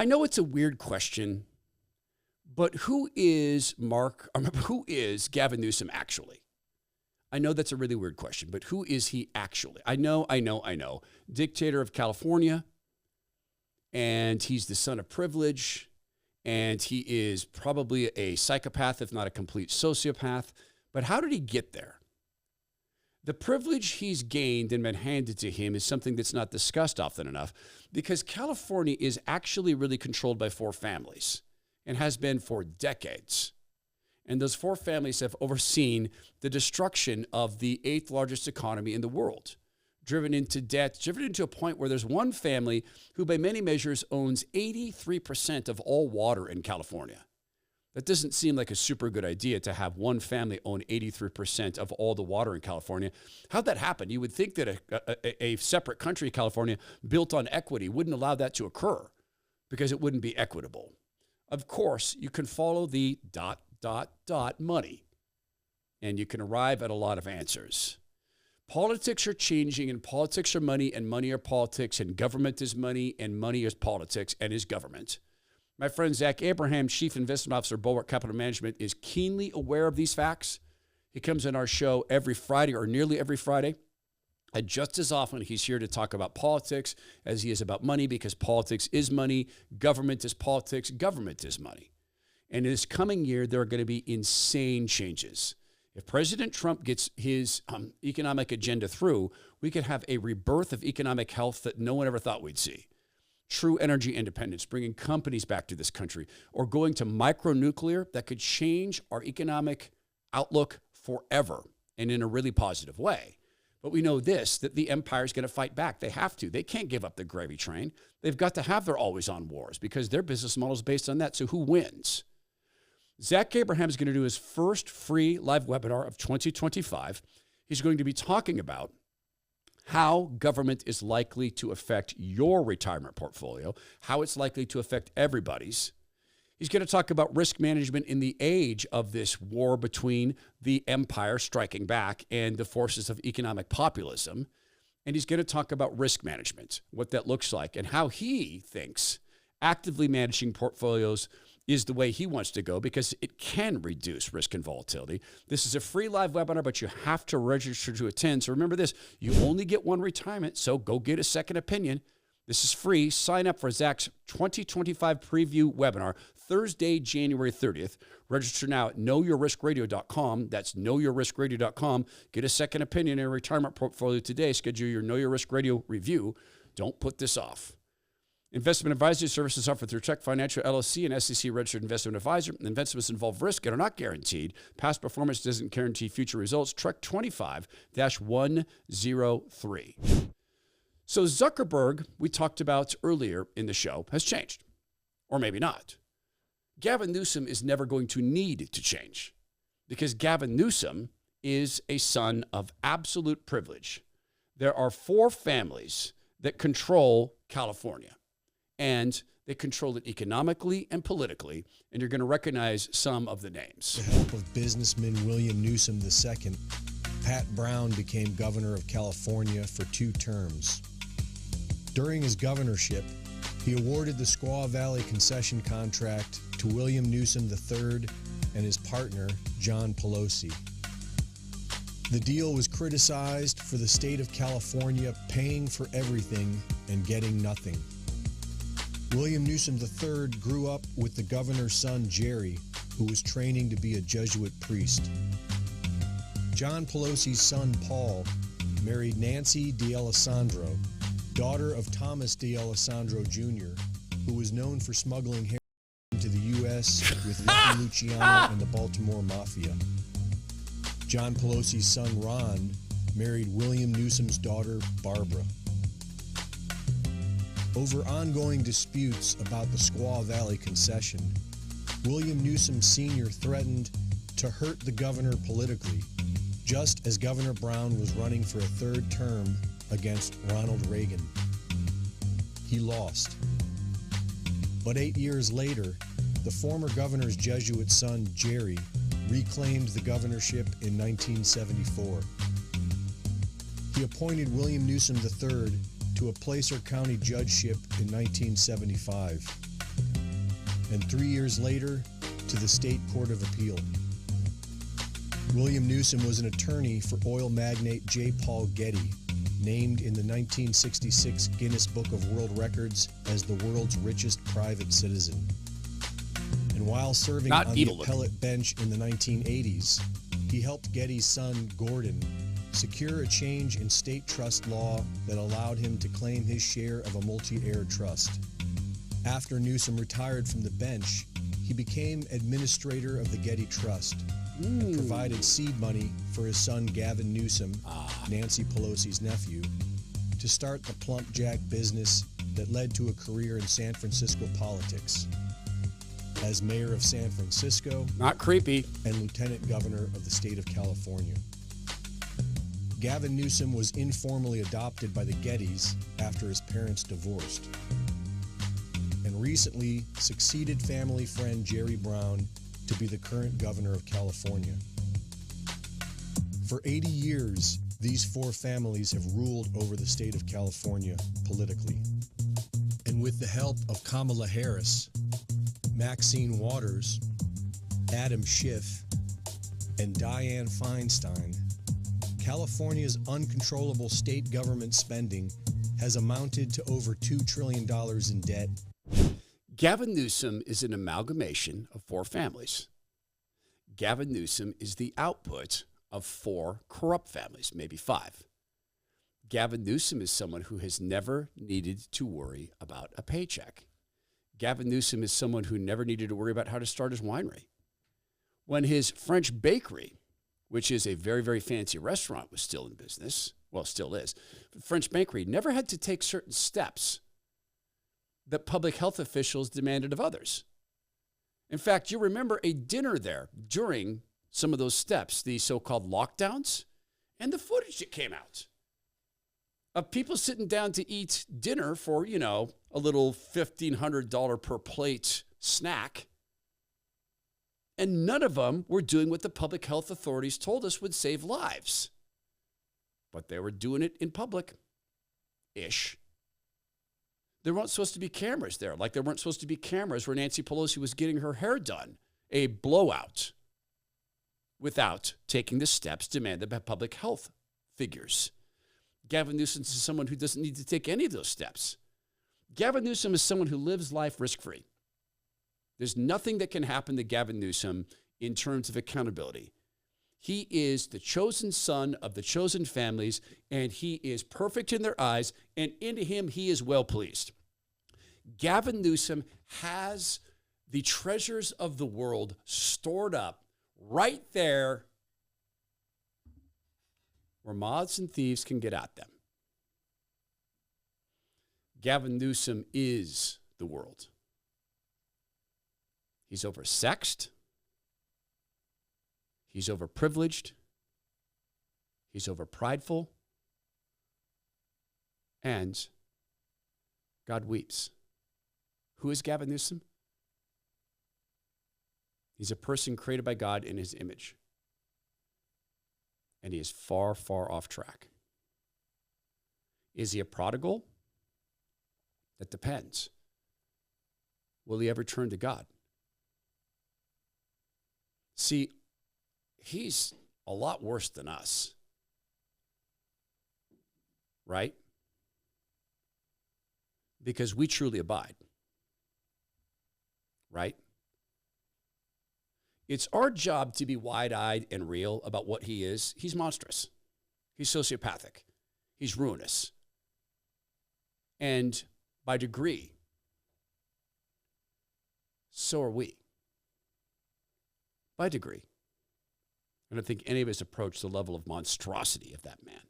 I know it's a weird question, but who is Gavin Newsom actually? I know that's a really weird question, but who is he actually? I know. Dictator of California, and he's the son of privilege, and he is probably a psychopath, if not a complete sociopath. But how did he get there? The privilege he's gained and been handed to him is something that's not discussed often enough, because California is actually really controlled by 4 families and has been for decades. And those 4 families have overseen the destruction of the 8th largest economy in the world, driven into debt, driven into a point where there's one family who by many measures owns 83% of all water in California. That doesn't seem like a super good idea to have one family own 83% of all the water in California. How'd that happen? You would think that a separate country, California, built on equity wouldn't allow that to occur because it wouldn't be equitable. Of course, you can follow the ... money, and you can arrive at a lot of answers. Politics are changing, and politics are money, and money are politics, and government is money, and money is politics, and is government. My friend Zach Abraham, Chief Investment Officer, Bulwark Capital Management, is keenly aware of these facts. He comes on our show every Friday, or nearly every Friday. And just as often, he's here to talk about politics as he is about money, because politics is money, government is politics, government is money. And in this coming year, there are going to be insane changes. If President Trump gets his economic agenda through, we could have a rebirth of economic health that no one ever thought we'd see. True energy independence, bringing companies back to this country, or going to micronuclear that could change our economic outlook forever and in a really positive way. But we know this, that the empire is going to fight back. They have to. They can't give up the gravy train. They've got to have their always-on wars because their business model is based on that. So who wins? Zach Abraham is going to do his first free live webinar of 2025. He's going to be talking about how government is likely to affect your retirement portfolio, how it's likely to affect everybody's. He's going to talk about risk management in the age of this war between the empire striking back and the forces of economic populism. And he's going to talk about risk management, what that looks like, and how he thinks actively managing portfolios is the way he wants to go, because it can reduce risk and volatility. This is a free live webinar, but you have to register to attend. So remember this, you only get one retirement, so go get a second opinion. This is free. Sign up for Zach's 2025 preview webinar, Thursday, January 30th. Register now at knowyourriskradio.com. That's knowyourriskradio.com. Get a second opinion in a retirement portfolio today. Schedule your Know Your Risk Radio review. Don't put this off. Investment advisory services offered through Trek Financial LLC, an SEC-registered investment advisor. Investments involve risk and are not guaranteed. Past performance doesn't guarantee future results. Trek 25-103. So Zuckerberg, we talked about earlier in the show, has changed. Or maybe not. Gavin Newsom is never going to need to change, because Gavin Newsom is a son of absolute privilege. There are 4 families that control California, and they control it economically and politically, and you're going to recognize some of the names. With the help of businessman William Newsom II, Pat Brown became governor of California for 2 terms. During his governorship, he awarded the Squaw Valley concession contract to William Newsom III and his partner, John Pelosi. The deal was criticized for the state of California paying for everything and getting nothing. William Newsom III grew up with the governor's son, Jerry, who was training to be a Jesuit priest. John Pelosi's son, Paul, married Nancy D'Alessandro, daughter of Thomas D'Alessandro Jr., who was known for smuggling heroin into the U.S. with Ricky Luciano and the Baltimore Mafia. John Pelosi's son, Ron, married William Newsom's daughter, Barbara. Over ongoing disputes about the Squaw Valley concession, William Newsom Sr. threatened to hurt the governor politically, just as Governor Brown was running for a 3rd term against Ronald Reagan. He lost. But 8 years later, the former governor's Jesuit son, Jerry, reclaimed the governorship in 1974. He appointed William Newsom III to a Placer County judgeship in 1975. and 3 years later to the State Court of Appeal. William Newsom was an attorney for oil magnate J. Paul Getty, named in the 1966 Guinness Book of World Records as the world's richest private citizen. And while serving on the appellate bench in the 1980s, he helped Getty's son, Gordon, secure a change in state trust law that allowed him to claim his share of a multi-heir trust. After Newsom retired from the bench, he became administrator of the Getty Trust and provided seed money for his son Gavin Newsom, Nancy Pelosi's nephew, to start the plump jack business that led to a career in San Francisco politics as mayor of San Francisco, not creepy, and lieutenant governor of the state of California. Gavin Newsom was informally adopted by the Gettys after his parents divorced, and recently succeeded family friend Jerry Brown to be the current governor of California. For 80 years, these four families have ruled over the state of California politically. And with the help of Kamala Harris, Maxine Waters, Adam Schiff, and Dianne Feinstein, California's uncontrollable state government spending has amounted to over $2 trillion in debt. Gavin Newsom is an amalgamation of four families. Gavin Newsom is the output of four corrupt families, maybe five. Gavin Newsom is someone who has never needed to worry about a paycheck. Gavin Newsom is someone who never needed to worry about how to start his winery. When his French bakery, which is a very, very fancy restaurant, was still in business, well, still is, the French bakery never had to take certain steps that public health officials demanded of others. In fact, you remember a dinner there during some of those steps, the so-called lockdowns, and the footage that came out of people sitting down to eat dinner for, a little $1,500 per plate snack. And none of them were doing what the public health authorities told us would save lives. But they were doing it in public-ish. There weren't supposed to be cameras there, like there weren't supposed to be cameras where Nancy Pelosi was getting her hair done, a blowout, without taking the steps demanded by public health figures. Gavin Newsom is someone who doesn't need to take any of those steps. Gavin Newsom is someone who lives life risk-free. There's nothing that can happen to Gavin Newsom in terms of accountability. He is the chosen son of the chosen families, and he is perfect in their eyes, and in him he is well pleased. Gavin Newsom has the treasures of the world stored up right there where moths and thieves can get at them. Gavin Newsom is the world. He's oversexed. He's overprivileged. He's overprideful. And God weeps. Who is Gavin Newsom? He's a person created by God in his image. And he is far, far off track. Is he a prodigal? That depends. Will he ever turn to God? See, he's a lot worse than us. Right? Because we truly abide. Right? It's our job to be wide-eyed and real about what he is. He's monstrous. He's sociopathic. He's ruinous. And by degree, so are we. By degree. I don't think any of us approach the level of monstrosity of that man.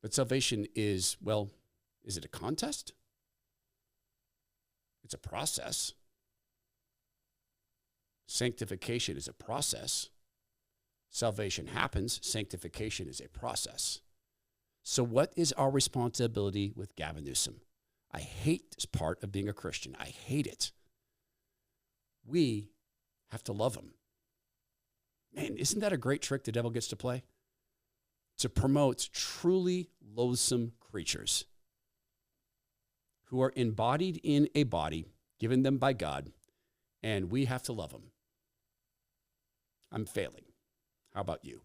But salvation is, well, is it a contest? It's a process. Sanctification is a process. Salvation happens. Sanctification is a process. So what is our responsibility with Gavin Newsom? I hate this part of being a Christian. I hate it. We have to love him. Man, isn't that a great trick the devil gets to play? To promote truly loathsome creatures who are embodied in a body given them by God, and we have to love them. I'm failing. How about you?